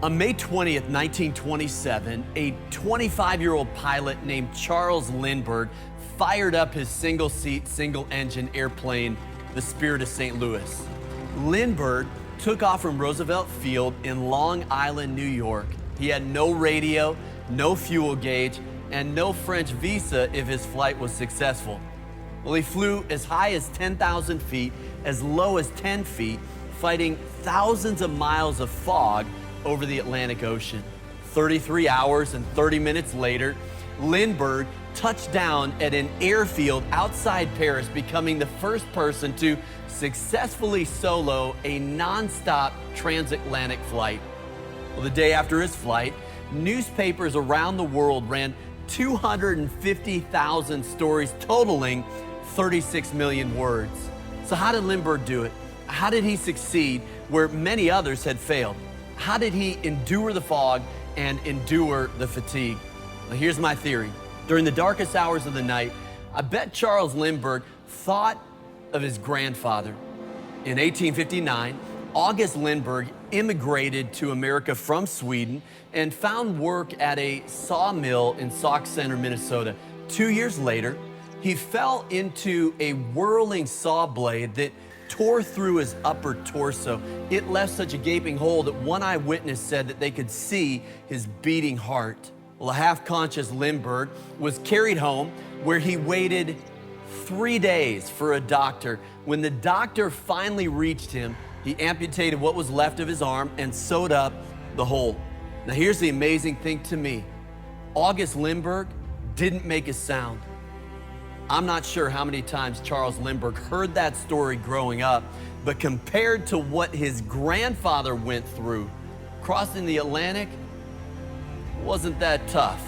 On May 20th, 1927, a 25-year-old pilot named Charles Lindbergh fired up his single-seat, single-engine airplane, the Spirit of St. Louis. Lindbergh took off from Roosevelt Field in Long Island, New York. He had no radio, no fuel gauge, and no French visa if his flight was successful. Well, he flew as high as 10,000 feet, as low as 10 feet, fighting thousands of miles of fog over the Atlantic Ocean. 33 hours and 30 minutes later, Lindbergh touched down at an airfield outside Paris, becoming the first person to successfully solo a non-stop transatlantic flight. Well, the day after his flight, newspapers around the world ran 250,000 stories totaling 36 million words. So how did Lindbergh do it? How did he succeed where many others had failed? How did he endure the fog and endure the fatigue? Well, here's my theory. During the darkest hours of the night, I bet Charles Lindbergh thought of his grandfather. In 1859, August Lindbergh immigrated to America from Sweden and found work at a sawmill in Sauk Center, Minnesota. 2 years later, he fell into a whirling saw blade that tore through his upper torso. It left such a gaping hole that one eyewitness said that they could see his beating heart. Well, a half-conscious Lindbergh was carried home where he waited 3 days for a doctor. When the doctor finally reached him, he amputated what was left of his arm and sewed up the hole. Now, here's the amazing thing to me. August Lindbergh didn't make a sound. I'm not sure how many times Charles Lindbergh heard that story growing up, but compared to what his grandfather went through, crossing the Atlantic wasn't that tough.